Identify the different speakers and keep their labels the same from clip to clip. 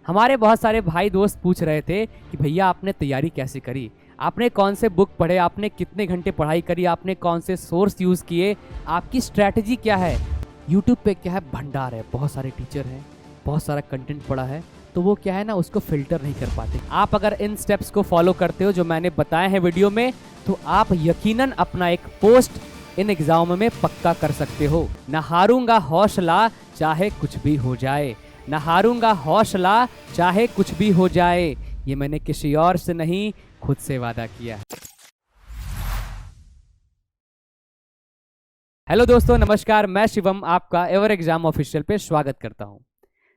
Speaker 1: हमारे बहुत सारे भाई दोस्त पूछ रहे थे कि भैया आपने तैयारी कैसे करी, आपने कौन से बुक पढ़े, आपने कितने घंटे पढ़ाई करी, आपने कौन से सोर्स यूज़ किए, आपकी स्ट्रैटेजी क्या है। यूट्यूब पे क्या है, भंडार है, बहुत सारे टीचर हैं, बहुत सारा कंटेंट पड़ा है, तो वो क्या है ना, उसको फिल्टर नहीं कर पाते। आप अगर इन स्टेप्स को फॉलो करते हो जो मैंने बताए हैं वीडियो में, तो आप यकीनन अपना एक पोस्ट इन एग्जाम में पक्का कर सकते हो। न हारूंगा हौसला चाहे कुछ भी हो जाए, न हारूंगा हौसला चाहे कुछ भी हो जाए, ये मैंने किसी और से नहीं, खुद से वादा किया। हेलो दोस्तों, नमस्कार, मैं शिवम आपका एवर एग्जाम ऑफिशियल पे स्वागत करता हूं।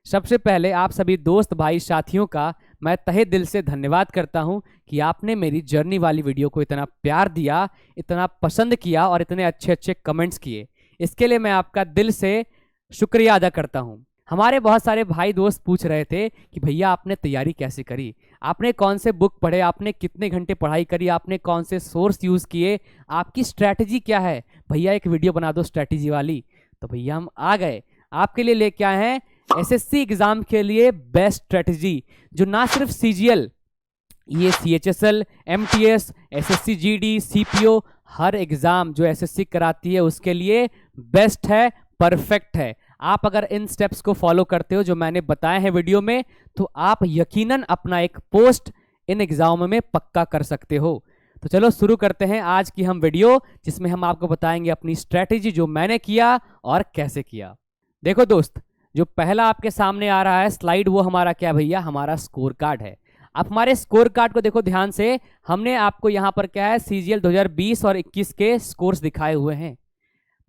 Speaker 1: सबसे पहले आप सभी दोस्त भाई साथियों का मैं तहे दिल से धन्यवाद करता हूं कि आपने मेरी जर्नी वाली वीडियो को इतना प्यार दिया, इतना पसंद किया और इतने अच्छे अच्छे कमेंट्स किए। इसके लिए मैं आपका दिल से शुक्रिया अदा करता हूं। हमारे बहुत सारे भाई दोस्त पूछ रहे थे कि भैया आपने तैयारी कैसे करी, आपने कौन से बुक पढ़े, आपने कितने घंटे पढ़ाई करी, आपने कौन से सोर्स यूज़ किए, आपकी स्ट्रैटेजी क्या है, भैया एक वीडियो बना दो स्ट्रैटेजी वाली। तो भैया हम आ गए, आपके लिए लेके आए हैं एसएससी एग्जाम के लिए बेस्ट स्ट्रैटेजी, जो ना सिर्फ सीजीएल, ये CHSL, MTS, SSC GD, CPO, हर एग्जाम जो एसएससी कराती है उसके लिए बेस्ट है, परफेक्ट है। आप अगर इन स्टेप्स को फॉलो करते हो जो मैंने बताए हैं वीडियो में, तो आप यकीनन अपना एक पोस्ट इन एग्जाम में पक्का कर सकते हो। तो चलो शुरू करते हैं आज की हम वीडियो, जिसमें हम आपको बताएंगे अपनी स्ट्रैटेजी जो मैंने किया और कैसे किया। देखो दोस्त, जो पहला आपके सामने आ रहा है स्लाइड, वो हमारा क्या भैया, हमारा स्कोर कार्ड है। आप हमारे स्कोर कार्ड को देखो ध्यान से, हमने आपको यहाँ पर क्या है, सीजीएल 2020 और 21 के स्कोर्स दिखाए हुए हैं।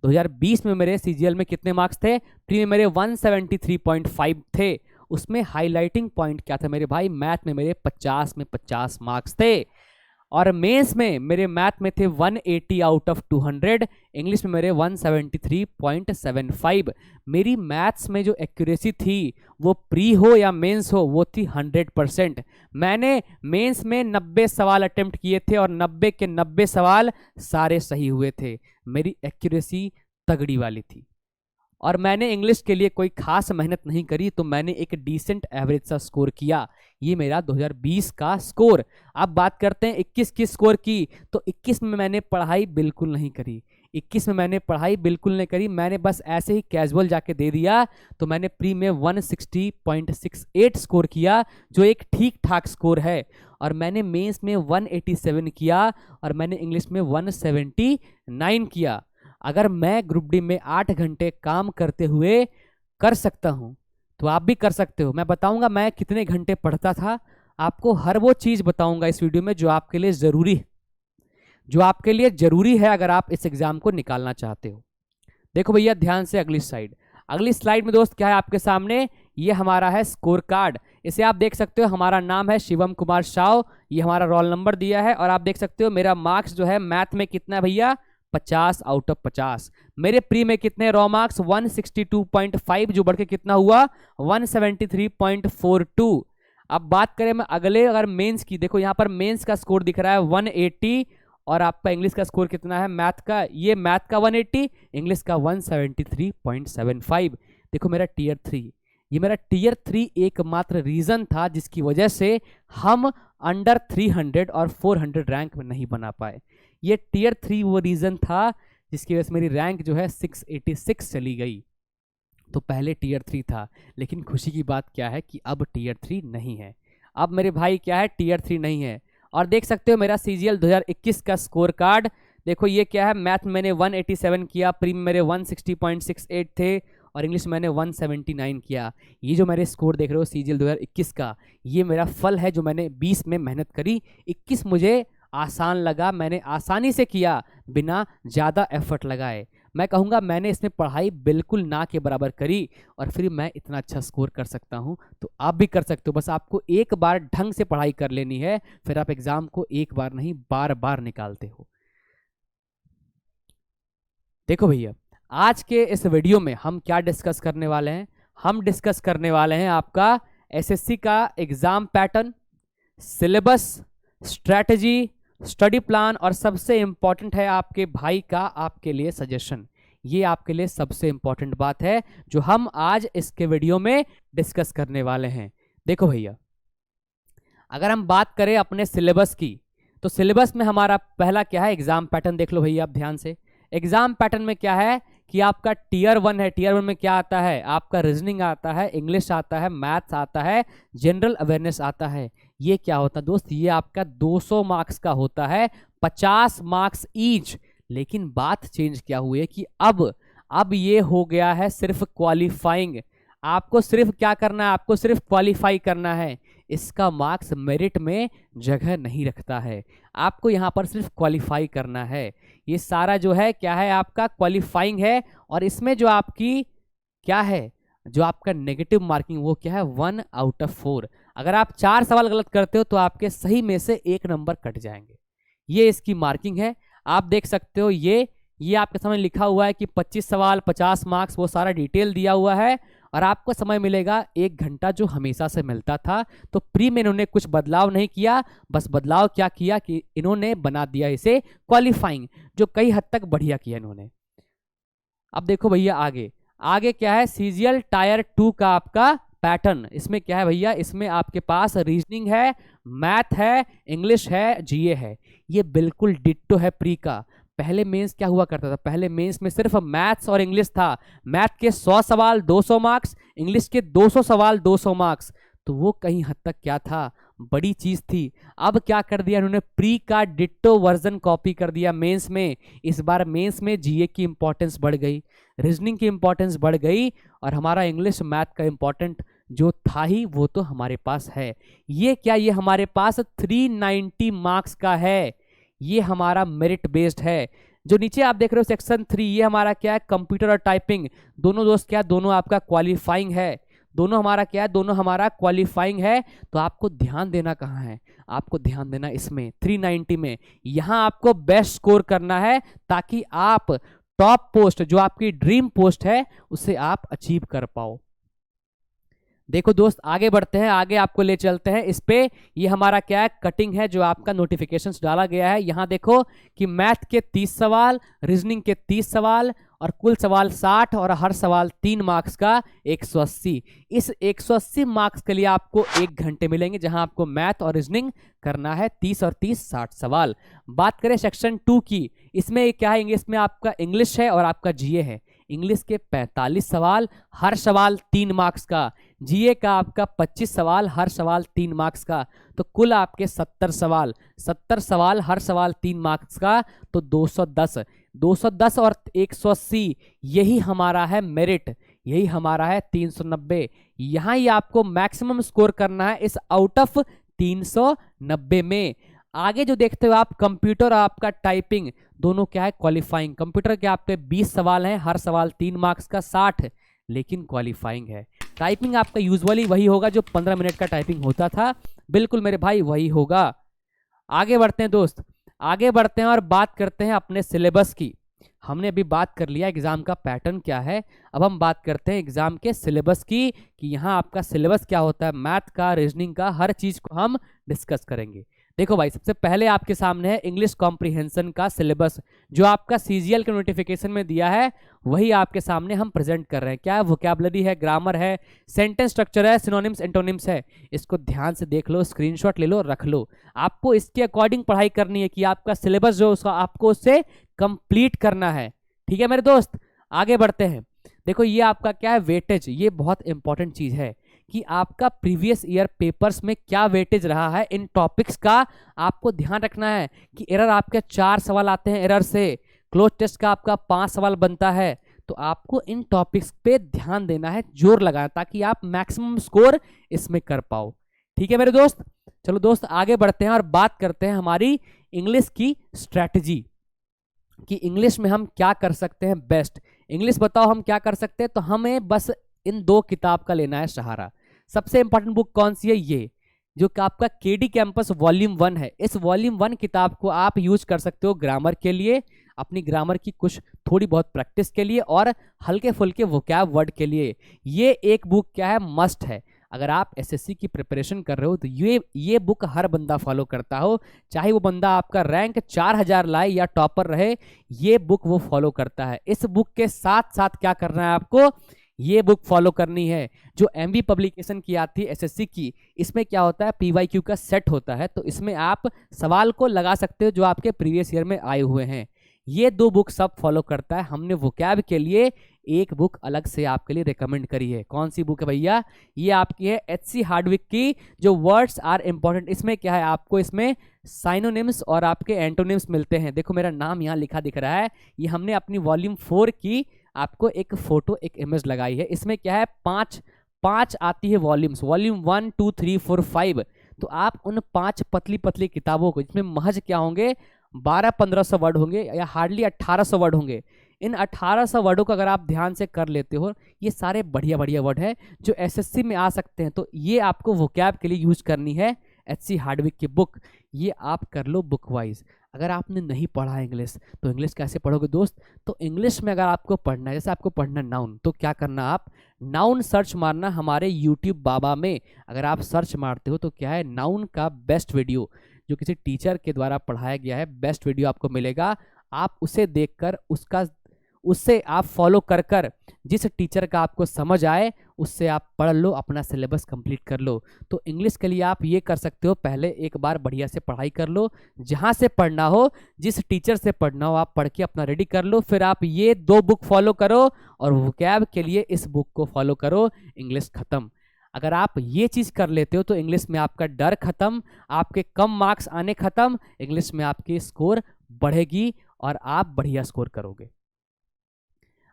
Speaker 1: 2020 में मेरे सीजीएल में कितने मार्क्स थे, प्री में मेरे 173.5 थे। उसमें हाईलाइटिंग पॉइंट क्या था मेरे भाई, मैथ में मेरे 50 में 50 मार्क्स थे, और मेंस में मेरे मैथ में थे 180 आउट ऑफ 200, इंग्लिश में मेरे 173.75। मेरी मैथ्स में जो एक्यूरेसी थी, वो प्री हो या मेंस हो, वो थी 100%। मैंने मेंस में 90 सवाल अटेम्प्ट किए थे और 90 के 90 सवाल सारे सही हुए थे। मेरी एक्यूरेसी तगड़ी वाली थी। और मैंने इंग्लिश के लिए कोई खास मेहनत नहीं करी, तो मैंने एक डिसेंट एवरेज सा स्कोर किया। ये मेरा 2020 का स्कोर। अब बात करते हैं 21 की स्कोर की, तो 21 में मैंने पढ़ाई बिल्कुल नहीं करी। 21 में मैंने पढ़ाई बिल्कुल नहीं करी, मैंने बस ऐसे ही कैजुअल जाके दे दिया। तो मैंने प्री में 160.68 स्कोर किया, जो एक ठीक ठाक स्कोर है, और मैंने मेंस में 187 किया, और मैंने इंग्लिश में 179 किया। अगर मैं ग्रुप डी में 8 घंटे काम करते हुए कर सकता हूं, तो आप भी कर सकते हो। मैं बताऊंगा मैं कितने घंटे पढ़ता था, आपको हर वो चीज़ बताऊंगा इस वीडियो में जो आपके लिए ज़रूरी है, जो आपके लिए ज़रूरी है अगर आप इस एग्ज़ाम को निकालना चाहते हो। देखो भैया ध्यान से अगली स्लाइड। अगली स्लाइड में दोस्त क्या है आपके सामने, ये हमारा है स्कोर कार्ड। इसे आप देख सकते हो, हमारा नाम है शिवम कुमार साव, ये हमारा रोल नंबर दिया है, और आप देख सकते हो मेरा मार्क्स जो है मैथ में कितना है भैया, 50 आउट ऑफ 50। मेरे प्री में कितने रॉ मार्क्स, 162.5, जो बढ़ के कितना हुआ, 173.42। अब बात करें मैं अगले अगर मेंस की, देखो यहाँ पर मेंस का स्कोर दिख रहा है 180, और आपका इंग्लिश का स्कोर कितना है, मैथ का, ये मैथ का 180, इंग्लिश का 173.75। देखो मेरा टीयर 3, ये मेरा टीयर 3 एकमात्र रीजन था जिसकी वजह से हम अंडर 300 और 400 रैंक में नहीं बना पाए। ये टीयर 3 वो रीजन था जिसकी वजह से मेरी रैंक जो है 686 चली गई। तो पहले टीयर 3 था, लेकिन खुशी की बात क्या है कि अब टीयर 3 नहीं है। अब मेरे भाई क्या है, टीयर 3 नहीं है। और देख सकते हो मेरा सीजीएल 2021 का स्कोर कार्ड, देखो ये क्या है, मैथ में मैंने 187 किया, प्री में मेरे 160.68 थे, और इंग्लिश मैंने 179 किया। ये जो मेरे स्कोर देख रहे हो सीजीएल 2021 का, ये मेरा फल है जो मैंने 20 में मेहनत करी। 21 मुझे आसान लगा, मैंने आसानी से किया बिना ज़्यादा एफर्ट लगाए। मैं कहूँगा मैंने इसमें पढ़ाई बिल्कुल ना के बराबर करी, और फिर मैं इतना अच्छा स्कोर कर सकता हूँ। तो आप भी कर सकते हो, बस आपको एक बार ढंग से पढ़ाई कर लेनी है, फिर आप एग्ज़ाम को एक बार नहीं बार बार निकालते हो। देखो भैया, आज के इस वीडियो में हम क्या डिस्कस करने वाले हैं, हम डिस्कस करने वाले हैं आपका एसएससी का exam pattern, syllabus, strategy, study plan, और सबसे इंपॉर्टेंट है आपके भाई का आपके लिए सजेशन। ये आपके लिए सबसे इंपॉर्टेंट बात है जो हम आज इसके वीडियो में डिस्कस करने वाले हैं। देखो भैया, अगर हम बात करें अपने सिलेबस की, तो सिलेबस में हमारा पहला क्या है, एग्जाम पैटर्न देख लो भैया आप ध्यान से। एग्जाम पैटर्न में क्या है कि आपका टीयर 1 है, टीयर 1 में क्या आता है, आपका रीजनिंग आता है, इंग्लिश आता है, मैथ्स आता है, जनरल अवेयरनेस आता है। ये क्या होता है दोस्त, ये आपका 200 मार्क्स का होता है, 50 मार्क्स ईच। लेकिन बात चेंज क्या हुई है कि अब ये हो गया है सिर्फ क्वालिफाइंग। आपको सिर्फ क्या करना है, आपको सिर्फ क्वालिफाई करना है। इसका मार्क्स मेरिट में जगह नहीं रखता है, आपको यहाँ पर सिर्फ क्वालिफाई करना है। ये सारा जो है क्या है, आपका क्वालिफाइंग है। और इसमें जो आपकी क्या है, जो आपका नेगेटिव मार्किंग वो क्या है, 1 आउट ऑफ 4। अगर आप 4 सवाल गलत करते हो तो आपके सही में से 1 नंबर कट जाएंगे। ये इसकी मार्किंग है, आप देख सकते हो। ये आपके सामने लिखा हुआ है कि 25 सवाल 50 मार्क्स, वो सारा डिटेल दिया हुआ है। और आपको समय मिलेगा 1 घंटा, जो हमेशा से मिलता था। तो प्री में इन्होंने कुछ बदलाव नहीं किया, बस बदलाव क्या किया कि इन्होंने बना दिया इसे क्वालिफाइंग, जो कई हद तक बढ़िया किया इन्होंने। अब देखो भैया आगे क्या है, सीजीएल टायर 2 का आपका पैटर्न। इसमें क्या है भैया, इसमें आपके पास रीजनिंग है, मैथ है, इंग्लिश है, जीए है। ये बिल्कुल डिट्टो है प्री का। पहले मेंस क्या हुआ करता था, पहले मेंस में सिर्फ मैथ्स और इंग्लिश था। मैथ के 100 सवाल 200 मार्क्स, इंग्लिश के 200 सवाल 200 मार्क्स। तो वो कहीं हद तक क्या था, बड़ी चीज थी। अब क्या कर दिया इन्होंने, प्री का डिट्टो वर्जन कॉपी कर दिया मेंस में। इस बार मेंस में जीए की इंपॉर्टेंस बढ़ गई, रीजनिंग की इंपॉर्टेंस बढ़ गई, और हमारा इंग्लिश मैथ का इंपॉर्टेंट जो था ही वो तो हमारे पास है। ये क्या, ये हमारे पास 390 मार्क्स का है। ये हमारा मेरिट बेस्ड है। जो नीचे आप देख रहे हो सेक्शन 3, ये हमारा क्या है, कंप्यूटर और टाइपिंग। दोनों दोस्त क्या, दोनों आपका क्वालिफाइंग है। दोनों हमारा क्या है, दोनों हमारा क्वालिफाइंग है। तो आपको ध्यान देना कहाँ है, आपको ध्यान देना इसमें 390 में। यहाँ आपको बेस्ट स्कोर करना है, ताकि आप टॉप पोस्ट, जो आपकी ड्रीम पोस्ट है, उसे आप अचीव कर पाओ। देखो दोस्त, आगे बढ़ते हैं, आगे आपको ले चलते हैं इस पे। ये हमारा क्या है, कटिंग है, जो आपका नोटिफिकेशंस डाला गया है। यहाँ देखो कि मैथ के 30 सवाल, रीजनिंग के 30 सवाल, और कुल सवाल 60, और हर सवाल 3 मार्क्स का 180। इस 180 मार्क्स के लिए आपको 1 घंटे मिलेंगे, जहां आपको मैथ और रीजनिंग करना है 30 और 30 60 सवाल। बात करें सेक्शन 2 की, इसमें क्या है, इसमें आपका इंग्लिश है और आपका जीए है। इंग्लिश के 45 सवाल, हर सवाल 3 मार्क्स का। जीए का आपका 25 सवाल, हर सवाल 3 मार्क्स का। तो कुल आपके 70 सवाल, 70 सवाल, हर सवाल 3 मार्क्स का। तो 210 और 180, यही हमारा है मेरिट, यही हमारा है 390। यहाँ ही आपको मैक्सिमम स्कोर करना है इस आउट ऑफ 390 में। आगे जो देखते हो आप, कंप्यूटर और आपका टाइपिंग दोनों क्या है, क्वालिफाइंग। कंप्यूटर के आपके 20 सवाल हैं, हर सवाल 3 मार्क्स का, 60, लेकिन क्वालिफाइंग है। टाइपिंग आपका यूजुअली वही होगा जो 15 मिनट का टाइपिंग होता था, बिल्कुल मेरे भाई वही होगा। आगे बढ़ते हैं दोस्त, आगे बढ़ते हैं और बात करते हैं अपने सिलेबस की। हमने अभी बात कर लिया एग्जाम का पैटर्न क्या है, अब हम बात करते हैं एग्जाम के सिलेबस की, कि यहाँ आपका सिलेबस क्या होता है, मैथ का, रीजनिंग का, हर चीज को हम डिस्कस करेंगे। देखो भाई, सबसे पहले आपके सामने है इंग्लिश कॉम्प्रिहेंशन का सिलेबस, जो आपका सीजीएल के नोटिफिकेशन में दिया है, वही आपके सामने हम प्रेजेंट कर रहे हैं। क्या है, वोकैबुलरी है, ग्रामर है, सेंटेंस स्ट्रक्चर है, सिनोनिम्स एंटोनिम्स है। इसको ध्यान से देख लो, स्क्रीनशॉट ले लो, रख लो। आपको इसके अकॉर्डिंग पढ़ाई करनी है, कि आपका सिलेबस जो उसका आपको उससे कंप्लीट करना है। ठीक है मेरे दोस्त, आगे बढ़ते हैं। देखो ये आपका क्या है, वेटेज। ये बहुत इंपॉर्टेंट चीज है कि आपका प्रीवियस ईयर पेपर्स में क्या वेटेज रहा है इन टॉपिक्स का। आपको ध्यान रखना है कि एरर आपके 4 सवाल आते हैं एरर से, क्लोज टेस्ट का आपका 5 सवाल बनता है। तो आपको इन टॉपिक्स पे ध्यान देना है, जोर लगाना, ताकि आप मैक्सिमम स्कोर इसमें कर पाओ। ठीक है मेरे दोस्त, चलो दोस्त आगे बढ़ते हैं और बात करते हैं हमारी इंग्लिश की स्ट्रैटेजी, कि इंग्लिश में हम क्या कर सकते हैं बेस्ट। इंग्लिश बताओ हम क्या कर सकते हैं, तो हमें बस इन 2 किताब का लेना है सहारा। सबसे इंपॉर्टेंट बुक कौन सी है, ये जो कि आपका केडी कैंपस वॉल्यूम 1 है। इस वॉल्यूम 1 किताब को आप यूज कर सकते हो ग्रामर के लिए, अपनी ग्रामर की कुछ थोड़ी बहुत प्रैक्टिस के लिए, और हल्के फुल्के वोकैब वर्ड के लिए। ये एक बुक क्या है, मस्ट है। अगर आप एसएससी की प्रिपरेशन कर रहे हो तो ये बुक हर बंदा फॉलो करता हो, चाहे वो बंदा आपका रैंक 4000 लाए या टॉपर रहे, ये बुक वो फॉलो करता है। इस बुक के साथ साथ क्या करना है आपको, ये बुक फॉलो करनी है। जो एमवी पब्लिकेशन की आती है एसएससी की, इसमें क्या होता है, पीवाईक्यू का सेट होता है, तो इसमें आप सवाल को लगा सकते हो जो आपके प्रीवियस ईयर में आए हुए हैं। ये दो बुक सब फॉलो करता है। हमने वोकैब के लिए एक बुक अलग से आपके लिए रिकमेंड करी है। कौन सी बुक है भैया? ये आपकी है एचसी हार्डविक की जो वर्ड्स आर इंपॉर्टेंट। इसमें क्या है, आपको इसमें साइनोनिम्स और आपके एंटोनिम्स मिलते हैं। देखो मेरा नाम यहाँ लिखा दिख रहा है, ये हमने अपनी वॉल्यूम 4 की आपको एक फोटो एक इमेज लगाई है। इसमें क्या है, पांच आती है वॉल्यूम्स, वॉल्यूम 1 2 3 4 5। तो आप उन 5 पतली पतली किताबों को, इसमें महज क्या होंगे, 1200-1500 वर्ड होंगे या हार्डली 1800 वर्ड होंगे। इन 1800 वर्डों को अगर आप ध्यान से कर लेते हो, ये सारे बढ़िया बढ़िया वर्ड है जो एसएससी में आ सकते हैं। तो ये आपको वोकैब के लिए यूज करनी है एचसी हार्डविक की बुक। ये आप कर लो बुक वाइज। अगर आपने नहीं पढ़ा इंग्लिश तो इंग्लिश कैसे पढ़ोगे दोस्त? तो इंग्लिश में अगर आपको पढ़ना है, जैसे आपको पढ़ना नाउन, तो क्या करना, आप नाउन सर्च मारना हमारे यूट्यूब बाबा में। अगर आप सर्च मारते हो तो क्या है, नाउन का बेस्ट वीडियो जो किसी टीचर के द्वारा पढ़ाया गया है, बेस्ट वीडियो आपको मिलेगा। आप उसे देखकर उससे आप फॉलो कर जिस टीचर का आपको समझ आए उससे आप पढ़ लो, अपना सिलेबस कंप्लीट कर लो। तो इंग्लिश के लिए आप ये कर सकते हो, पहले एक बार बढ़िया से पढ़ाई कर लो, जहाँ से पढ़ना हो, जिस टीचर से पढ़ना हो, आप पढ़ के अपना रेडी कर लो। फिर आप ये 2 बुक फॉलो करो और वोकैब के लिए इस बुक को फॉलो करो, इंग्लिश खत्म। अगर आप ये चीज़ कर लेते हो तो इंग्लिश में आपका डर खत्म, आपके कम मार्क्स आने खत्म, इंग्लिश में आपकी स्कोर बढ़ेगी और आप बढ़िया स्कोर करोगे।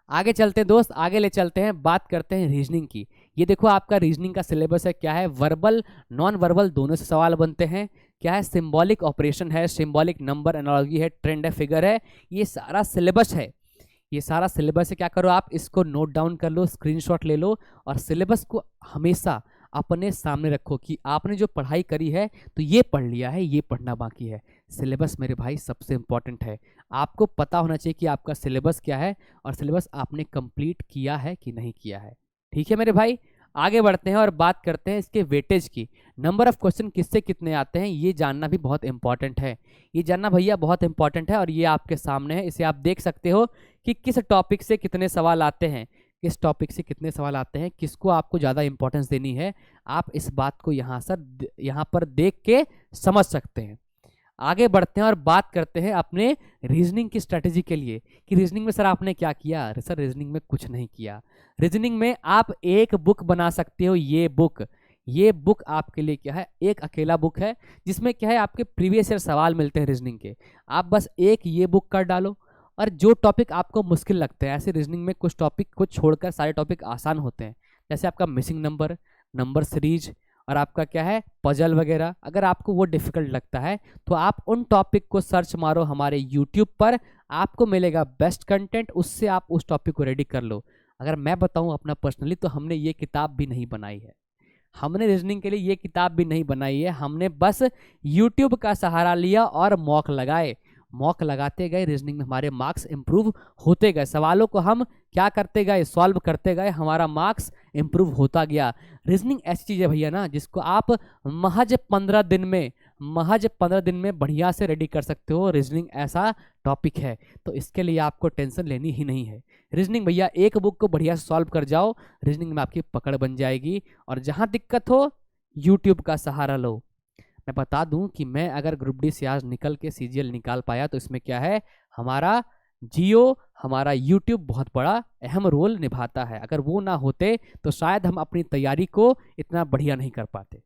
Speaker 1: आगे चलते हैं दोस्त, आगे ले चलते हैं, बात करते हैं रीजनिंग की। ये देखो आपका रीजनिंग का सिलेबस है, क्या है, वर्बल नॉन वर्बल दोनों से सवाल बनते हैं। क्या है, सिंबॉलिक ऑपरेशन है, सिंबॉलिक नंबर एनालॉजी है, ट्रेंड है, फिगर है, ये सारा सिलेबस है। ये सारा सिलेबस है, क्या करो आप इसको नोट डाउन कर लो, स्क्रीनशॉट ले लो और सिलेबस को हमेशा अपने सामने रखो कि आपने जो पढ़ाई करी है तो ये पढ़ लिया है, ये पढ़ना बाकी है। सिलेबस मेरे भाई सबसे इंपॉर्टेंट है। आपको पता होना चाहिए कि आपका सिलेबस क्या है और सिलेबस आपने कंप्लीट किया है कि नहीं किया है। ठीक है मेरे भाई, आगे बढ़ते हैं और बात करते हैं इसके वेटेज की। नंबर ऑफ क्वेश्चन किससे कितने आते हैं ये जानना भी बहुत इंपॉर्टेंट है। ये जानना भैया बहुत इंपॉर्टेंट है और ये आपके सामने है, इसे आप देख सकते हो कि किस टॉपिक से कितने सवाल आते हैं, किस टॉपिक से कितने सवाल आते हैं, किसको आपको ज़्यादा इंपॉर्टेंस देनी है। आप इस बात को यहाँ पर देख के समझ सकते हैं। आगे बढ़ते हैं और बात करते हैं अपने रीजनिंग की स्ट्रेटेजी के लिए कि रीजनिंग में सर आपने क्या किया। सर रीजनिंग में कुछ नहीं किया। रीजनिंग में आप एक बुक बना सकते हो। ये बुक आपके लिए क्या है, एक अकेला बुक है जिसमें क्या है आपके प्रीवियस ईयर सवाल मिलते हैं रीजनिंग के। आप बस एक ये बुक कर डालो और जो टॉपिक आपको मुश्किल लगते हैं, ऐसे रीजनिंग में कुछ टॉपिक को छोड़कर सारे टॉपिक आसान होते हैं, जैसे आपका मिसिंग नंबर सीरीज और आपका क्या है पजल वगैरह। अगर आपको वो डिफिकल्ट लगता है तो आप उन टॉपिक को सर्च मारो हमारे यूट्यूब पर, आपको मिलेगा बेस्ट कंटेंट, उससे आप उस टॉपिक को रेडी कर लो। अगर मैं बताऊं अपना पर्सनली तो हमने ये किताब भी नहीं बनाई है, हमने रीजनिंग के लिए ये किताब भी नहीं बनाई है। हमने बस यूट्यूब का सहारा लिया और मॉक लगाए, मॉक लगाते गए, रीजनिंग में हमारे मार्क्स इंप्रूव होते गए। सवालों को हम क्या करते गए, सॉल्व करते गए, हमारा मार्क्स इंप्रूव होता गया। रीजनिंग ऐसी चीज़ है भैया ना जिसको आप महज 15 दिन में बढ़िया से रेडी कर सकते हो। रीजनिंग ऐसा टॉपिक है तो इसके लिए आपको टेंशन लेनी ही नहीं है। रीजनिंग भैया एक बुक को बढ़िया से सॉल्व कर जाओ, रीजनिंग में आपकी पकड़ बन जाएगी। और जहाँ दिक्कत हो यूट्यूब का सहारा लो। मैं बता दूं कि मैं अगर ग्रुप डी से आज निकल के सीजीएल निकाल पाया तो इसमें क्या है, हमारा यूट्यूब बहुत बड़ा अहम रोल निभाता है। अगर वो ना होते तो शायद हम अपनी तैयारी को इतना बढ़िया नहीं कर पाते।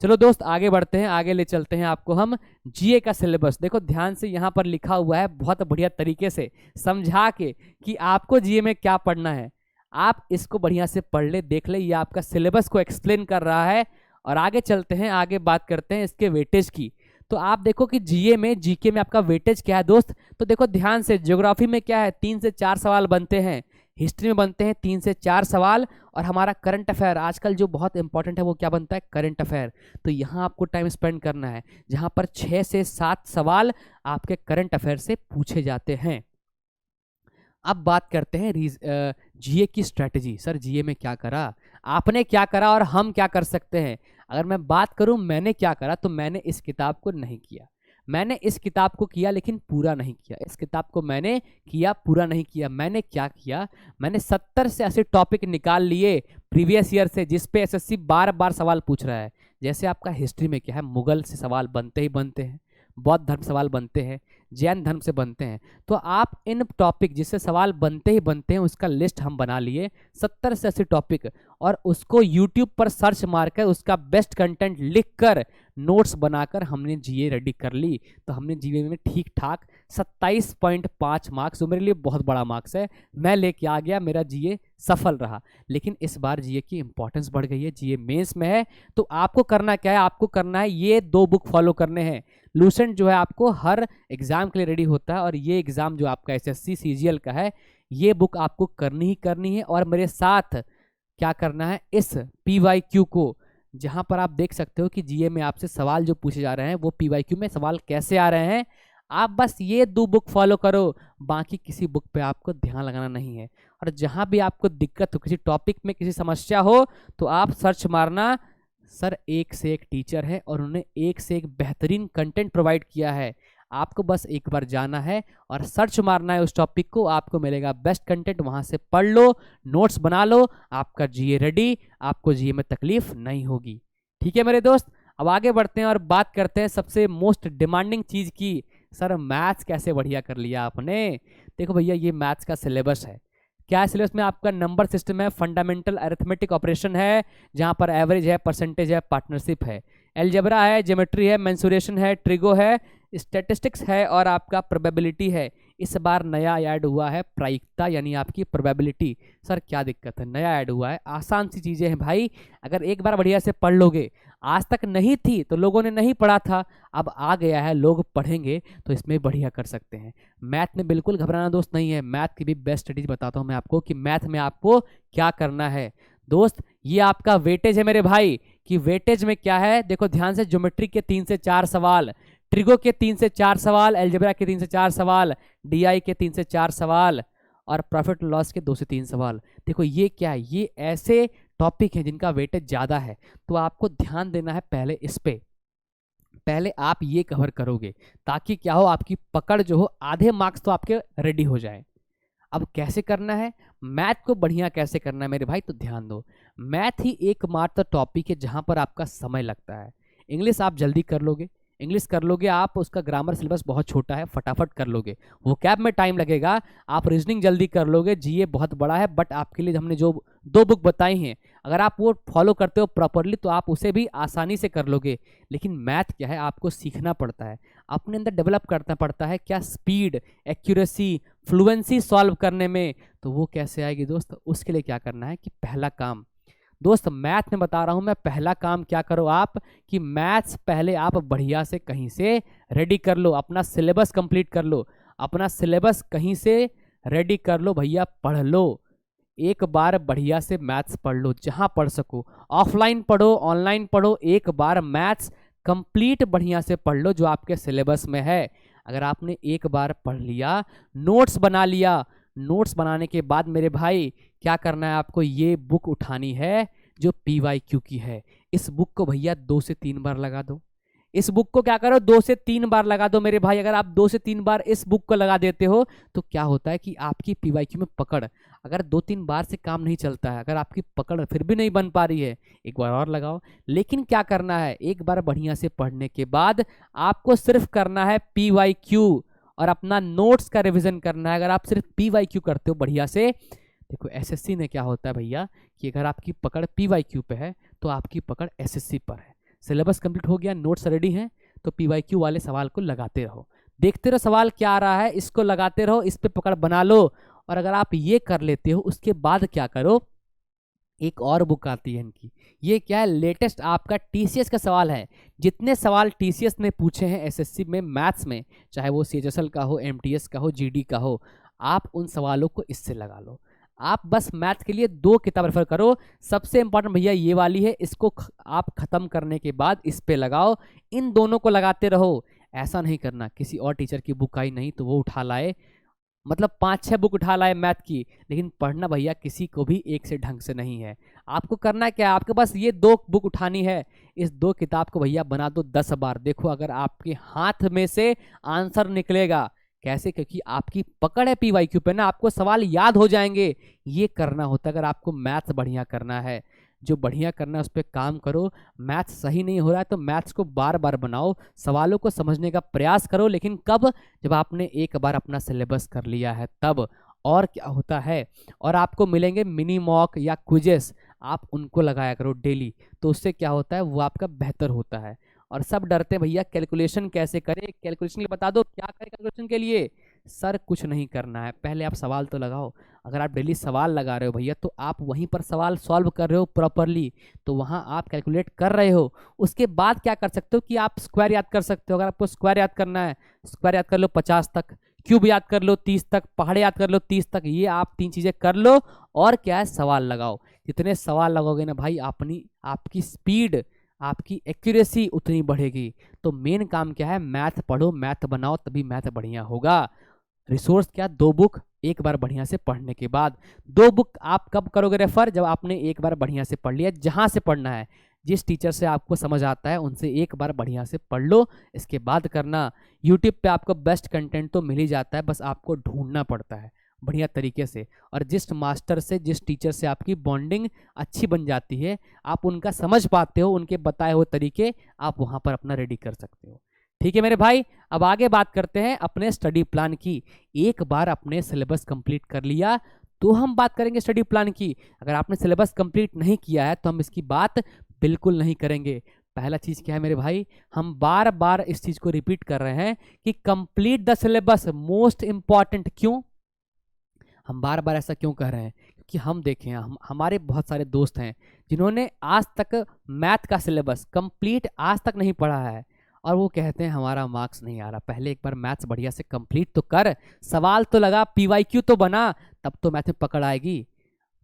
Speaker 1: चलो दोस्त आगे बढ़ते हैं, आगे ले चलते हैं आपको हम जीए का सिलेबस। देखो ध्यान से यहाँ पर लिखा हुआ है बहुत बढ़िया तरीके से समझा के कि आपको जीए में क्या पढ़ना है। आप इसको बढ़िया से पढ़ ले, देख ले, ये आपका सिलेबस को एक्सप्लेन कर रहा है। और आगे चलते हैं, आगे बात करते हैं इसके वेटेज की। तो आप देखो कि जीके में आपका वेटेज क्या है दोस्त। तो देखो ध्यान से, ज्योग्राफी में क्या है 3 से 4 सवाल बनते हैं, हिस्ट्री में बनते हैं 3 से 4 सवाल, और हमारा करंट अफेयर आजकल जो बहुत इंपॉर्टेंट है वो क्या बनता है, करंट अफेयर। तो यहाँ आपको टाइम स्पेंड करना है जहाँ पर 6 से 7 सवाल आपके करंट अफेयर से पूछे जाते हैं। अब बात करते हैं जीए की स्ट्रेटजी। सर जीए में क्या करा, आपने क्या करा और हम क्या कर सकते हैं। अगर मैं बात करूं मैंने क्या करा तो मैंने इस किताब को नहीं किया, मैंने इस किताब को किया लेकिन पूरा नहीं किया, इस किताब को मैंने किया पूरा नहीं किया। मैंने क्या किया, मैंने 70 से 80 टॉपिक निकाल लिए प्रीवियस ईयर से, जिस पे एसएससी बार बार सवाल पूछ रहा है। जैसे आपका हिस्ट्री में क्या है, मुगल से सवाल बनते ही बनते हैं, बौद्ध धर्म सवाल बनते हैं, जैन धर्म से बनते हैं। तो आप इन टॉपिक जिससे सवाल बनते ही बनते हैं उसका लिस्ट हम बना लिए 70 से 80 टॉपिक, और उसको यूट्यूब पर सर्च मारकर उसका बेस्ट कंटेंट लिखकर नोट्स बनाकर हमने जीए रेडी कर ली। तो हमने जीए में ठीक ठाक 27.5 मार्क्स, जो मेरे लिए बहुत बड़ा मार्क्स है, मैं लेके आ गया, मेरा जीए सफल रहा। लेकिन इस बार जीए की इंपॉर्टेंस बढ़ गई है, जीए मेंस में है। तो आपको करना क्या है, आपको करना है ये 2 बुक फॉलो करने हैं। लूसेंट जो है आपको हर एग्जाम के लिए रेडी होता है, और ये एग्जाम जो आपका एसएससी सीजीएल का है, ये बुक आपको करनी ही करनी है। और मेरे साथ क्या करना है, इस पीवाईक्यू को, जहां पर आप देख सकते हो कि जीए में आपसे सवाल जो पूछे जा रहे हैं वो पीवाईक्यू में सवाल कैसे आ रहे हैं, आप बस ये 2 बुक फॉलो करो, बाकी किसी बुक पे आपको ध्यान लगाना नहीं है। और जहां भी आपको दिक्कत हो, किसी टॉपिक में किसी समस्या हो, तो आप सर्च मारना, सर एक से एक टीचर है और उन्होंने एक से एक बेहतरीन कंटेंट प्रोवाइड किया है। आपको बस एक बार जाना है और सर्च मारना है उस टॉपिक को, आपको मिलेगा बेस्ट कंटेंट, वहां से पढ़ लो, नोट्स बना लो, आपका जीए रेडी, आपको जीए में तकलीफ नहीं होगी। ठीक है मेरे दोस्त, अब आगे बढ़ते हैं और बात करते हैं सबसे मोस्ट डिमांडिंग चीज की। सर मैथ्स कैसे बढ़िया कर लिया आपने। देखो भैया, ये मैथ्स का सिलेबस है। क्या है सिलेबस में, आपका नंबर सिस्टम है, फंडामेंटल अरिथमेटिक ऑपरेशन है, जहां पर एवरेज है, परसेंटेज है, पार्टनरशिप है, एलजेब्रा है, ज्योमेट्री है, मेंसुरेशन है, ट्रिगो है, स्टैटिस्टिक्स है, और आपका प्रोबेबिलिटी है। इस बार नया ऐड हुआ है प्रायिकता, यानी आपकी प्रोबेबिलिटी। सर क्या दिक्कत है, नया ऐड हुआ है, आसान सी चीजें हैं भाई, अगर एक बार बढ़िया से पढ़ लोगे। आज तक नहीं थी तो लोगों ने नहीं पढ़ा था, अब आ गया है, लोग पढ़ेंगे तो इसमें बढ़िया कर सकते हैं। मैथ में बिल्कुल घबराना दोस्त नहीं है, मैथ की भी बेस्ट स्ट्रेटेजी बताता हूं मैं आपको कि मैथ में आपको क्या करना है। दोस्त ये आपका वेटेज है मेरे भाई, कि वेटेज में क्या है, देखो ध्यान से, ज्योमेट्री के 3 से 4 सवाल, ट्रिगो के 3 से 4 सवाल, एलजेब्रा के 3 से 4 सवाल, डीआई के 3 से 4 सवाल, और प्रॉफिट लॉस के 2 से 3 सवाल। देखो ये क्या है, ये ऐसे टॉपिक हैं जिनका वेटेज ज़्यादा है, तो आपको ध्यान देना है पहले इस पे, पहले आप ये कवर करोगे, ताकि क्या हो, आपकी पकड़ जो हो, आधे मार्क्स तो आपके रेडी हो जाए। अब कैसे करना है, मैथ को बढ़िया कैसे करना है मेरे भाई, तो ध्यान दो, मैथ ही एकमात्र टॉपिक है जहां पर आपका समय लगता है। इंग्लिश आप जल्दी कर लोगे, इंग्लिश कर लोगे आप, उसका ग्रामर सिलेबस बहुत छोटा है, फटाफट कर लोगे, वो कैब में टाइम लगेगा। आप रीजनिंग जल्दी कर लोगे, जीए बहुत बड़ा है, बट आपके लिए हमने जो 2 बुक बताई हैं, अगर आप वो फॉलो करते हो प्रॉपरली तो आप उसे भी आसानी से कर लोगे। लेकिन मैथ क्या है, आपको सीखना पड़ता है, अपने अंदर डेवलप करना पड़ता है, क्या स्पीड, एक्यूरेसी, फ्लुएंसी सॉल्व करने में। तो वो कैसे आएगी दोस्त, उसके लिए क्या करना है कि पहला काम, दोस्त मैथ में बता रहा हूं मैं, पहला काम क्या करो आप, कि मैथ्स पहले आप बढ़िया से कहीं से रेडी कर लो, अपना सिलेबस कंप्लीट कर लो, अपना सिलेबस कहीं से रेडी कर लो भैया, पढ़ लो, एक बार बढ़िया से मैथ्स पढ़ लो, जहां पढ़ सको, ऑफलाइन पढ़ो, ऑनलाइन पढ़ो, एक बार मैथ्स कंप्लीट बढ़िया से पढ़ लो जो आपके सिलेबस में है। अगर आपने एक बार पढ़ लिया, नोट्स बना लिया, नोट्स बनाने के बाद मेरे भाई क्या करना है, आपको ये बुक उठानी है जो पीवाईक्यू की है। इस बुक को भैया 2 से 3 बार लगा दो, इस बुक को क्या करो, 2 से 3 बार लगा दो मेरे भाई। अगर आप 2 से 3 बार इस बुक को लगा देते हो तो क्या होता है कि आपकी पीवाईक्यू में पकड़, अगर 2-3 बार से काम नहीं चलता है, अगर आपकी पकड़ फिर भी नहीं बन पा रही है, एक बार और लगाओ। लेकिन क्या करना है, एक बार बढ़िया से पढ़ने के बाद आपको सिर्फ करना है पीवाईक्यू और अपना नोट्स का रिवीजन करना है। अगर आप सिर्फ पीवाईक्यू करते हो बढ़िया से, देखो एसएससी में क्या होता है भैया, कि अगर आपकी पकड़ पीवाईक्यू पे है तो आपकी पकड़ एसएससी पर है। सिलेबस कंप्लीट हो गया, नोट्स रेडी हैं, तो पीवाईक्यू वाले सवाल को लगाते रहो, देखते रहो सवाल क्या आ रहा है, इसको लगाते रहो, इस पे पकड़ बना लो। और अगर आप ये कर लेते हो, उसके बाद क्या करो, एक और बुक आती है इनकी, ये क्या है, लेटेस्ट आपका टीसीएस का सवाल है। जितने सवाल टीसीएस ने पूछे हैं एसएससी में मैथ्स में, चाहे वो सीएचएसएल का हो, एमटीएस का हो, जीडी का हो, आप उन सवालों को इससे लगा लो। आप बस मैथ के लिए 2 किताब रेफर करो, सबसे इंपॉर्टेंट भैया ये वाली है, इसको आप खत्म करने के बाद इस पे लगाओ, इन दोनों को लगाते रहो। ऐसा नहीं करना किसी और टीचर की बुक आई नहीं तो वो उठा लाए, मतलब 5-6 बुक उठा लाए मैथ की, लेकिन पढ़ना भैया किसी को भी एक से ढंग से नहीं है। आपको करना क्या है, आपके पास ये 2 बुक उठानी है, इस 2 किताब को भैया बना दो 10 बार, देखो अगर आपके हाथ में से आंसर निकलेगा। कैसे? क्योंकि आपकी पकड़ है पीवाईक्यू पे ना, आपको सवाल याद हो जाएंगे। ये करना होता है अगर आपको मैथ्स बढ़िया करना है। जो बढ़िया करना है उस पर काम करो। मैथ्स सही नहीं हो रहा है तो मैथ्स को बार बार बनाओ, सवालों को समझने का प्रयास करो, लेकिन कब? जब आपने एक बार अपना सिलेबस कर लिया है तब। और क्या होता है, और आपको मिलेंगे मिनी मॉक या क्विजेस, आप उनको लगाया करो डेली, तो उससे क्या होता है, वो आपका बेहतर होता है। और सब डरते हैं भैया कैलकुलेशन कैसे करें, कैलकुलेशन के लिए बता दो, क्या करें कैलकुलेशन के लिए? सर कुछ नहीं करना है, पहले आप सवाल तो लगाओ। अगर आप डेली सवाल लगा रहे हो भैया तो आप वहीं पर सवाल सॉल्व कर रहे हो प्रॉपरली, तो वहाँ आप कैलकुलेट कर रहे हो। उसके बाद क्या कर सकते हो कि आप स्क्वायर याद कर सकते हो। अगर आपको स्क्वायर याद करना है, स्क्वायर याद कर लो 50 तक, क्यूब याद कर लो 30 तक, पहाड़े याद कर लो 30 तक, ये आप 3 चीज़ें कर लो। और क्या है, सवाल लगाओ। जितने सवाल लगाओगे ना भाई, अपनी आपकी स्पीड, आपकी एक्यूरेसी उतनी बढ़ेगी। तो मेन काम क्या है, मैथ पढ़ो, मैथ बनाओ, तभी मैथ बढ़िया होगा। रिसोर्स क्या, 2 बुक एक बार बढ़िया से पढ़ने के बाद। 2 बुक आप कब करोगे रेफर, जब आपने एक बार बढ़िया से पढ़ लिया, जहां से पढ़ना है, जिस टीचर से आपको समझ आता है उनसे एक बार बढ़िया से पढ़ लो, इसके बाद करना। यूट्यूब पे आपको बेस्ट कंटेंट तो मिल ही जाता है, बस आपको ढूंढना पड़ता है बढ़िया तरीके से। और जिस मास्टर से, जिस टीचर से आपकी बॉन्डिंग अच्छी बन जाती है, आप उनका समझ पाते हो, उनके बताए हुए तरीके, आप वहाँ पर अपना रेडी कर सकते हो। ठीक है मेरे भाई, अब आगे बात करते हैं अपने स्टडी प्लान की। एक बार अपने सिलेबस कंप्लीट कर लिया तो हम बात करेंगे स्टडी प्लान की। अगर आपने सिलेबस कंप्लीट नहीं किया है तो हम इसकी बात बिल्कुल नहीं करेंगे। पहला चीज क्या है मेरे भाई, हम बार बार इस चीज को रिपीट कर रहे हैं कि complete the syllabus most important. क्यों हम बार बार ऐसा क्यों कह रहे हैं? क्योंकि हम देखें, हमारे बहुत सारे दोस्त हैं जिन्होंने आज तक मैथ का सिलेबस कंप्लीट आज तक नहीं पढ़ा है, और वो कहते हैं हमारा मार्क्स नहीं आ रहा। पहले एक बार मैथ्स बढ़िया से कंप्लीट तो कर, सवाल तो लगा, पीवाईक्यू तो बना, तब तो मैथ में पकड़ आएगी।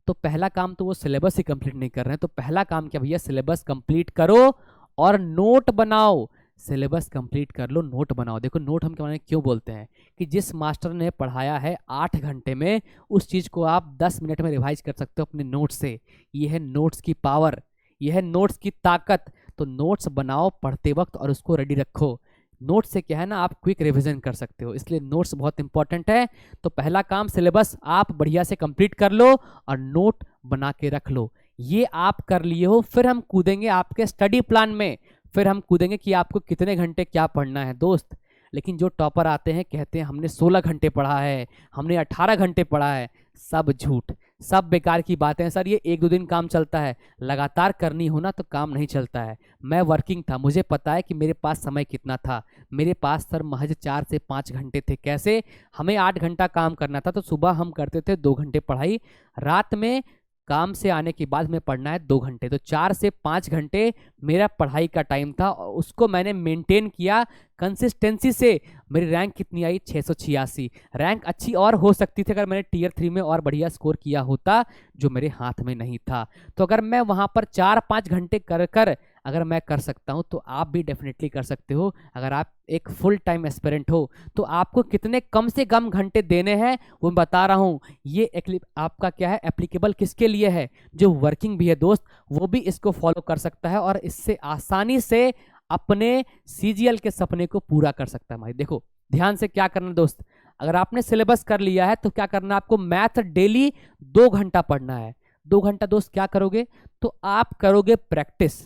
Speaker 1: तो पहला काम तो वो सिलेबस ही कंप्लीट नहीं कर रहे हैं, तो पहला काम क्या भैया, सिलेबस कंप्लीट करो और नोट बनाओ। सिलेबस कंप्लीट कर लो, नोट बनाओ। देखो नोट हम क्यों बोलते हैं कि जिस मास्टर ने पढ़ाया है 8 घंटे में, उस चीज़ को आप 10 मिनट में रिवाइज कर सकते हो अपने नोट से। ये है नोट्स की पावर, ये है नोट्स की ताकत। तो नोट्स बनाओ पढ़ते वक्त और उसको रेडी रखो। नोट से क्या है ना, आप क्विक रिवीजन कर सकते हो, इसलिए नोट्स बहुत इंपॉर्टेंट है। तो पहला काम, सिलेबस आप बढ़िया से कंप्लीट कर लो और नोट बना के रख लो। ये आप कर लिए हो, फिर हम कूदेंगे आपके स्टडी प्लान में। फिर हम कूदेंगे कि आपको कितने घंटे क्या पढ़ना है दोस्त। लेकिन जो टॉपर आते हैं, कहते हैं हमने 16 घंटे पढ़ा है, हमने 18 घंटे पढ़ा है, सब झूठ, सब बेकार की बातें हैं सर। ये 1-2 दिन काम चलता है, लगातार करनी हो ना तो काम नहीं चलता है। मैं वर्किंग था, मुझे पता है कि मेरे पास समय कितना था। मेरे पास सर महज 4 से 5 घंटे थे। कैसे? हमें 8 घंटा काम करना था, तो सुबह हम करते थे 2 घंटे पढ़ाई, रात में काम से आने के बाद हमें पढ़ना है 2 घंटे। तो 4 से 5 घंटे मेरा पढ़ाई का टाइम था, और उसको मैंने मेंटेन किया कंसिस्टेंसी से। मेरी रैंक कितनी आई? 686। रैंक अच्छी और हो सकती थी अगर मैंने टियर 3 में और बढ़िया स्कोर किया होता, जो मेरे हाथ में नहीं था। तो अगर मैं वहां पर 4-5 घंटे कर कर अगर मैं कर सकता हूं, तो आप भी डेफिनेटली कर सकते हो। अगर आप एक फुल टाइम एस्पिरेंट हो तो आपको कितने कम से कम घंटे देने हैं वो मैं बता रहा हूं। ये आपका क्या है, एप्लीकेबल किसके लिए है? जो वर्किंग भी है दोस्त, वो भी इसको फॉलो कर सकता है और इससे आसानी से अपने सीजीएल के सपने को पूरा कर सकता है भाई। देखो ध्यान से क्या करना दोस्त, अगर आपने सिलेबस कर लिया है तो क्या करना है आपको, मैथ डेली 2 घंटा पढ़ना है। 2 घंटा दोस्त क्या करोगे, तो आप करोगे प्रैक्टिस,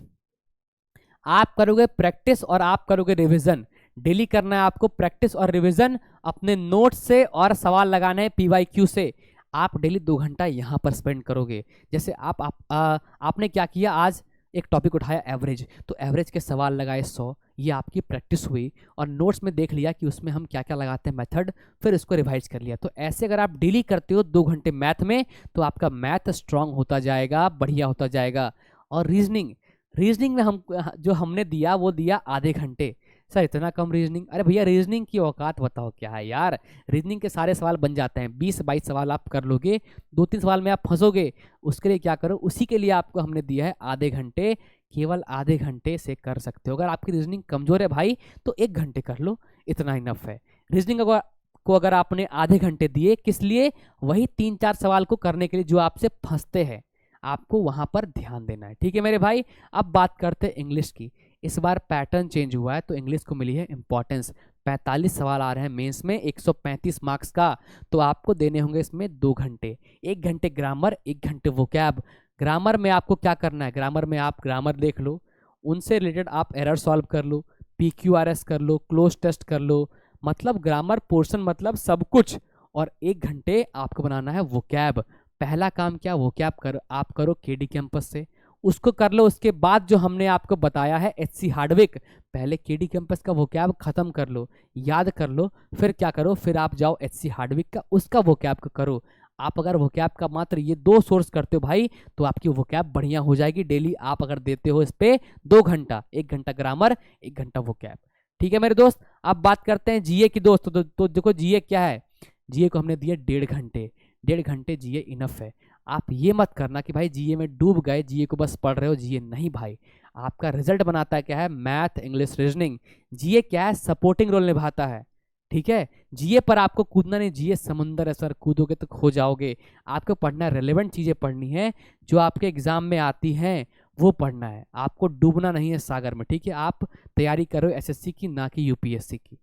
Speaker 1: आप करोगे प्रैक्टिस और आप करोगे रिवीजन। डेली करना है आपको प्रैक्टिस और रिवीजन अपने नोट्स से, और सवाल लगाने हैं पीवाईक्यू से। आप डेली 2 घंटा यहाँ पर स्पेंड करोगे। जैसे आपने क्या किया, आज एक टॉपिक उठाया एवरेज, तो एवरेज के सवाल लगाए 100, ये आपकी प्रैक्टिस हुई, और नोट्स में देख लिया कि उसमें हम क्या क्या लगाते हैं मेथड, फिर इसको रिवाइज कर लिया। तो ऐसे अगर आप डेली करते हो 2 घंटे मैथ में, तो आपका मैथ स्ट्रांग होता जाएगा, बढ़िया होता जाएगा। और रीजनिंग, रीजनिंग में हम जो हमने दिया वो दिया आधे घंटे। सर इतना कम रीजनिंग? अरे भैया रीजनिंग की औकात बताओ क्या है यार। रीजनिंग के सारे सवाल बन जाते हैं, 20-22 सवाल आप कर लोगे, 2-3 सवाल में आप फंसोगे। उसके लिए क्या करो, उसी के लिए आपको हमने दिया है आधे घंटे, केवल आधे घंटे से कर सकते हो। अगर आपकी रीजनिंग कमजोर है भाई तो 1 घंटे कर लो, इतना इनफ है। रीजनिंग अगर आपको अगर आपने आधे घंटे दिए किस लिए, वही 3-4 सवाल को करने के लिए जो आपसे फंसते हैं, आपको वहां पर ध्यान देना है। ठीक है मेरे भाई। अब बात करते हैं इंग्लिश की। इस बार पैटर्न चेंज हुआ है तो इंग्लिश को मिली है इंपॉर्टेंस। 45 सवाल आ रहे हैं मेंस में 135 मार्क्स का, तो आपको देने होंगे इसमें 2 घंटे। 1 घंटे ग्रामर, 1 घंटे वोकैब। ग्रामर में आपको क्या करना है, ग्रामर में आप ग्रामर देख लो, उनसे रिलेटेड आप एरर सॉल्व कर लो, PQRS कर लो, क्लोज टेस्ट कर लो, मतलब ग्रामर पोर्शन मतलब सब कुछ। और 1 घंटे आपको बनाना है वोकैब। पहला काम क्या, वोकैब कर आप करो KD कैंपस से, उसको कर लो। उसके बाद जो हमने आपको बताया है HC हार्डविक, पहले KD कैंपस का वोकैब खत्म कर लो, याद कर लो, फिर क्या करो, फिर आप जाओ HC हार्डविक का, उसका वोकैब करो। आप अगर वोकैब का मात्र ये 2 सोर्स करते हो भाई, तो आपकी वोकैब बढ़िया हो जाएगी। डेली आप अगर देते हो इस पे 2 घंटा, 1 घंटा ग्रामर, 1 घंटा वोकैब। ठीक है मेरे दोस्त। अब बात करते हैं GA की दोस्त। तो देखो GA क्या है, GA को हमने दिया 1.5 घंटे। 1.5 घंटे GA इनफ है। आप ये मत करना कि भाई GA में डूब गए, GA को बस पढ़ रहे हो, GA नहीं भाई। आपका रिजल्ट बनाता है क्या है, मैथ, इंग्लिश, रीजनिंग। GA क्या है, सपोर्टिंग रोल निभाता है। ठीक है, GA पर आपको कूदना नहीं, GA समुंदर है सर, कूदोगे तो खो जाओगे। आपको पढ़ना, रेलेवेंट चीजें पढ़नी है जो आपके एग्जाम में आती हैं, वो पढ़ना है। आपको डूबना नहीं है सागर में। ठीक है, आप तैयारी करो SSC की, ना कि UPSC की।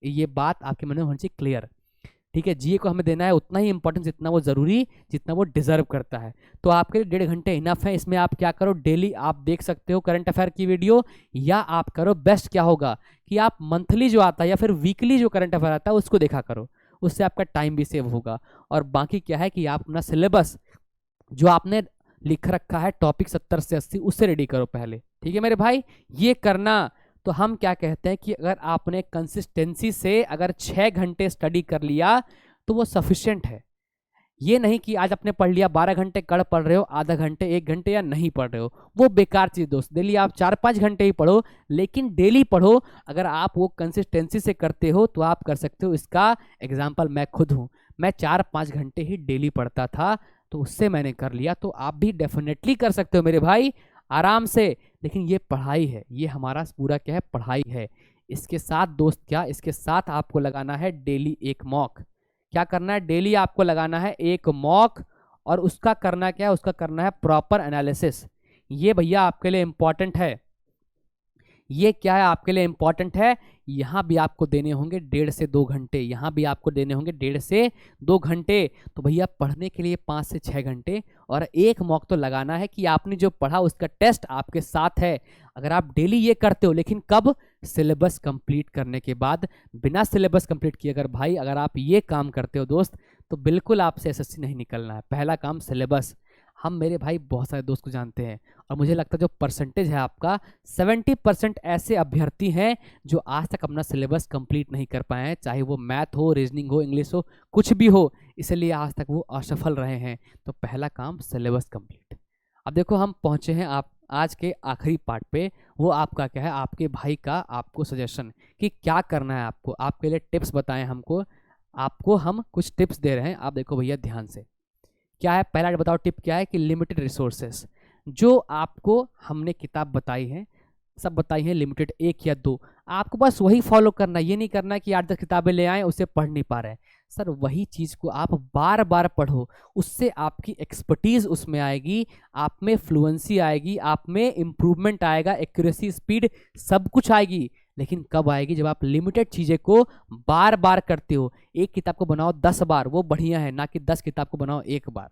Speaker 1: ये बात आपके मन में होनी चाहिए क्लियर। ठीक है, GA को हमें देना है उतना ही इंपॉर्टेंस जितना वो जरूरी, जितना वो डिजर्व करता है। तो आपके लिए 1.5 घंटे इनफ है। इसमें आप क्या करो, डेली आप देख सकते हो करंट अफेयर की वीडियो, या आप करो बेस्ट क्या होगा कि आप मंथली जो आता है या फिर वीकली जो करंट अफेयर आता है उसको देखा करो, उससे आपका टाइम भी सेव होगा। और बाकी क्या है कि आप अपना सिलेबस जो आपने लिख रखा है टॉपिक 70 से 80 उससे रेडी करो पहले। ठीक है मेरे भाई, ये करना। तो हम क्या कहते हैं कि अगर आपने कंसिस्टेंसी से अगर 6 घंटे स्टडी कर लिया तो वो सफिशिएंट है। ये नहीं कि आज आपने पढ़ लिया 12 घंटे कल पढ़ रहे हो, आधा घंटे 1 घंटे या नहीं पढ़ रहे हो, वो बेकार चीज दोस्त। डेली आप 4-5 घंटे ही पढ़ो, लेकिन डेली पढ़ो। अगर आप वो कंसिस्टेंसी से करते हो तो आप कर सकते हो। इसका एग्जाम्पल मैं खुद हूँ, मैं 4-5 घंटे ही डेली पढ़ता था, तो उससे मैंने कर लिया। तो आप भी डेफिनेटली कर सकते हो मेरे भाई, आराम से। लेकिन ये पढ़ाई है, ये हमारा पूरा क्या है, पढ़ाई है। इसके साथ दोस्त क्या, इसके साथ आपको लगाना है डेली एक मॉक। क्या करना है, डेली आपको लगाना है एक मॉक, और उसका करना क्या है, उसका करना है प्रॉपर एनालिसिस। ये भैया आपके लिए इंपॉर्टेंट है। ये क्या है, आपके लिए इंपॉर्टेंट है। यहाँ भी आपको देने होंगे 1.5 से 2 घंटे, यहाँ भी आपको देने होंगे 1.5 से 2 घंटे। तो भैया पढ़ने के लिए 5 से 6 घंटे, और एक मॉक तो लगाना है कि आपने जो पढ़ा उसका टेस्ट आपके साथ है। अगर आप डेली ये करते हो, लेकिन कब, सिलेबस कंप्लीट करने के बाद। बिना सिलेबस कंप्लीट किए अगर आप ये काम करते हो दोस्त, तो बिल्कुल आपसे SSC नहीं निकलना है। पहला काम सिलेबस। हम मेरे भाई बहुत सारे दोस्त को जानते हैं, और मुझे लगता है जो परसेंटेज है आपका, 70% ऐसे अभ्यर्थी हैं जो आज तक अपना सिलेबस कंप्लीट नहीं कर पाए हैं, चाहे वो मैथ हो, रीजनिंग हो, इंग्लिश हो, कुछ भी हो, इसलिए आज तक वो असफल रहे हैं। तो पहला काम सिलेबस कंप्लीट। अब देखो हम पहुंचे हैं आप आज के आखिरी पार्ट पे, वो आपका क्या है, आपके भाई का आपको सजेशन कि क्या करना है आपको। आपके लिए टिप्स बताएं हमको, आपको हम कुछ टिप्स दे रहे हैं। आप देखो भैया ध्यान से, क्या है पहला बताओ टिप क्या है कि लिमिटेड रिसोर्सेस। जो आपको हमने किताब बताई है, सब बताई है लिमिटेड, 1 या 2, आपको बस वही फॉलो करना। ये नहीं करना कि 8-10 किताबें ले आए उसे पढ़ नहीं पा रहे हैं सर। वही चीज़ को आप बार बार पढ़ो, उससे आपकी एक्सपर्टीज उसमें आएगी, आप में फ्लुएंसी आएगी, आप में इम्प्रूवमेंट आएगा, एक्यूरेसी, स्पीड, सब कुछ आएगी। लेकिन कब आएगी, जब आप लिमिटेड चीज़ें को बार बार करते हो। एक किताब को बनाओ 10 बार, वो बढ़िया है, ना कि 10 किताब को बनाओ 1 बार,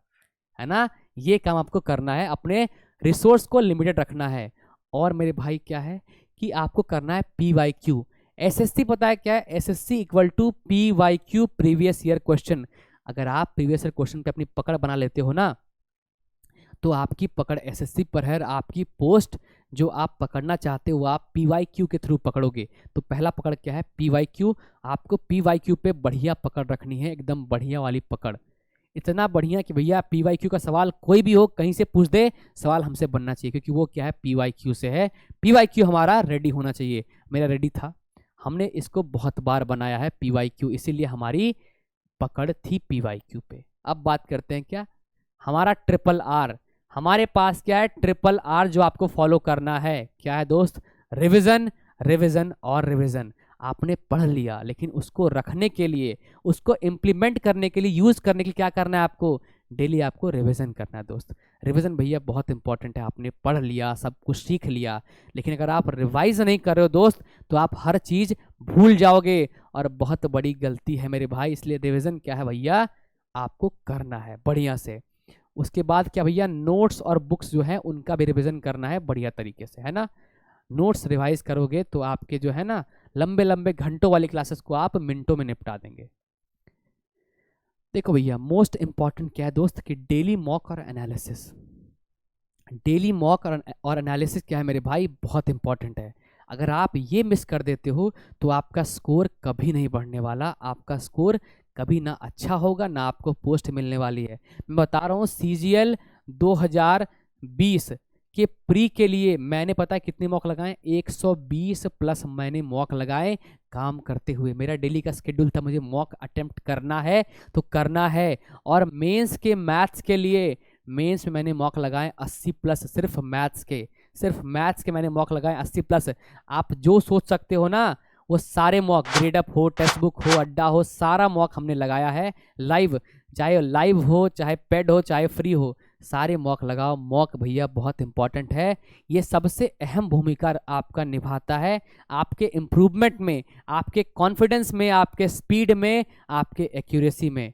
Speaker 1: है ना। ये काम आपको करना है, अपने रिसोर्स को लिमिटेड रखना है। और मेरे भाई क्या है कि आपको करना है PYQ। SSC पता है क्या है, SSC equal to PYQ, previous year question. अगर आप प्रीवियस ईयर क्वेश्चन पे अपनी पकड़ बना लेते हो ना, तो आपकी पकड़ SSC पर है। आपकी पोस्ट जो आप पकड़ना चाहते हो आप PYQ के थ्रू पकड़ोगे। तो पहला पकड़ क्या है, PYQ। आपको PYQ पे बढ़िया पकड़ रखनी है, एकदम बढ़िया वाली पकड़। इतना बढ़िया कि भैया PYQ का सवाल कोई भी हो कहीं से पूछ दे, सवाल हमसे बनना चाहिए, क्योंकि वो क्या है, PYQ से है। PYQ हमारा रेडी होना चाहिए। मेरा रेडी था, हमने इसको बहुत बार बनाया है PYQ, इसीलिए हमारी पकड़ थी PYQ पे। अब बात करते हैं क्या, हमारा RRR। हमारे पास क्या है, RRR जो आपको फॉलो करना है। क्या है दोस्त, रिविजन, रिविजन और रिविजन। आपने पढ़ लिया, लेकिन उसको रखने के लिए, उसको इम्प्लीमेंट करने के लिए, यूज़ करने के लिए क्या करना है आपको? डेली आपको रिवीजन करना है दोस्त। रिवीजन भैया बहुत इंपॉर्टेंट है। आपने पढ़ लिया, सब कुछ सीख लिया, लेकिन अगर आप रिवाइज नहीं कर रहे हो दोस्त, तो आप हर चीज़ भूल जाओगे, और बहुत बड़ी गलती है मेरे भाई। इसलिए रिवीजन क्या है भैया, आपको करना है बढ़िया से। उसके बाद क्या भैया, नोट्स और बुक्स जो है उनका भी रिवीजन करना है बढ़िया तरीके से, है ना। नोट्स रिवाइज करोगे तो आपके जो है ना लंबे लंबे घंटों वाली क्लासेस को आप मिनटों में निपटा देंगे। देखो भैया, मोस्ट इंपॉर्टेंट क्या है दोस्त, कि डेली मॉक और एनालिसिस। डेली मॉक और एनालिसिस क्या है मेरे भाई, बहुत इंपॉर्टेंट है। अगर आप ये मिस कर देते हो तो आपका स्कोर कभी नहीं बढ़ने वाला, आपका स्कोर कभी ना अच्छा होगा, ना आपको पोस्ट मिलने वाली है। मैं बता रहा हूँ, CGL 2020 के प्री के लिए मैंने पता है कितने मॉक लगाए, 120 प्लस मैंने मॉक लगाए काम करते हुए। मेरा डेली का शेड्यूल था, मुझे मॉक अटेम्प्ट करना है तो करना है। और मेंस के मैथ्स के लिए, मेंस में मैंने मॉक लगाए 80 प्लस, सिर्फ मैथ्स के मैंने मॉक लगाए 80 प्लस। आप जो सोच सकते हो ना, वो सारे मॉक, ग्रेड अप हो, टेक्स्ट बुक हो, अड्डा हो, सारा मॉक हमने लगाया है लाइव। चाहे लाइव हो, चाहे पेड हो, चाहे फ्री हो, सारे मॉक लगाओ। मॉक भैया बहुत इंपॉर्टेंट है। ये सबसे अहम भूमिका आपका निभाता है आपके इम्प्रूवमेंट में, आपके कॉन्फिडेंस में, आपके स्पीड में, आपके एक्यूरेसी में।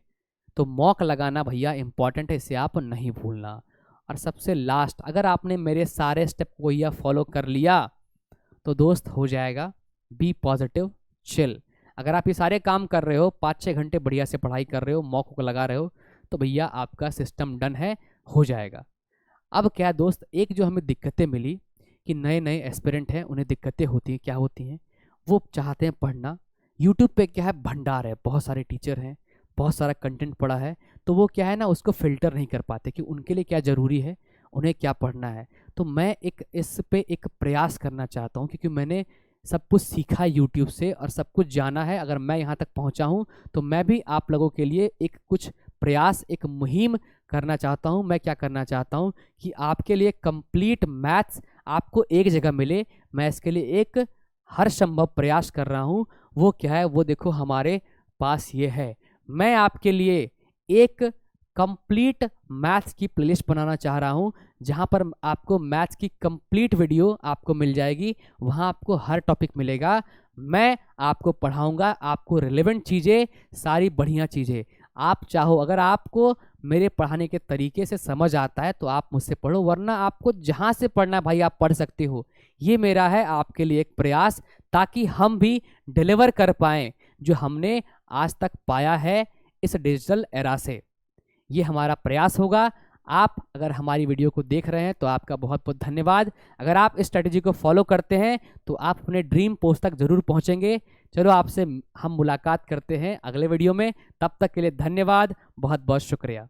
Speaker 1: तो मॉक लगाना भैया इंपॉर्टेंट है, इसे आप नहीं भूलना। और सबसे लास्ट, अगर आपने मेरे सारे स्टेप को भैया फॉलो कर लिया तो दोस्त हो जाएगा। Be positive, chill. अगर आप ये सारे काम कर रहे हो, 5-6 घंटे बढ़िया से पढ़ाई कर रहे हो, मॉक को लगा रहे हो, तो भैया आपका सिस्टम डन है, हो जाएगा। अब क्या है दोस्त, एक जो हमें दिक्कतें मिली कि नए नए एस्पिरेंट हैं, उन्हें दिक्कतें होती हैं। क्या होती हैं? वो चाहते हैं पढ़ना, यूट्यूब पे क्या है, भंडार है, बहुत सारे टीचर हैं, बहुत सारा कंटेंट पड़ा है, तो वो क्या है ना, उसको फिल्टर नहीं कर पाते कि उनके लिए क्या ज़रूरी है, उन्हें क्या पढ़ना है। तो मैं इस पे एक प्रयास करना चाहता हूँ, क्योंकि मैंने सब कुछ सीखा यूट्यूब से और सब कुछ जाना है। अगर मैं यहाँ तक पहुँचा हूँ तो मैं भी आप लोगों के लिए एक कुछ प्रयास, एक मुहिम करना चाहता हूँ। मैं क्या करना चाहता हूँ कि आपके लिए कंप्लीट मैथ्स आपको एक जगह मिले। मैं इसके लिए एक हर संभव प्रयास कर रहा हूँ। वो क्या है, वो देखो हमारे पास ये है। मैं आपके लिए एक कंप्लीट मैथ्स की प्लेलिस्ट बनाना चाह रहा हूँ, जहाँ पर आपको मैथ्स की कंप्लीट वीडियो आपको मिल जाएगी। वहाँ आपको हर टॉपिक मिलेगा, मैं आपको पढ़ाऊँगा, आपको रिलेवेंट चीज़ें, सारी बढ़िया चीज़ें। आप चाहो, अगर आपको मेरे पढ़ाने के तरीके से समझ आता है तो आप मुझसे पढ़ो, वरना आपको जहाँ से पढ़ना है भाई आप पढ़ सकते हो। ये मेरा है आपके लिए एक प्रयास, ताकि हम भी डिलीवर कर पाएँ जो हमने आज तक पाया है इस डिजिटल एरा से। ये हमारा प्रयास होगा। आप अगर हमारी वीडियो को देख रहे हैं तो आपका बहुत बहुत धन्यवाद। अगर आप इस स्ट्रेटजी को फॉलो करते हैं तो आप अपने ड्रीम पोस्ट तक जरूर पहुंचेंगे। चलो, आपसे हम मुलाकात करते हैं अगले वीडियो में। तब तक के लिए धन्यवाद, बहुत बहुत शुक्रिया।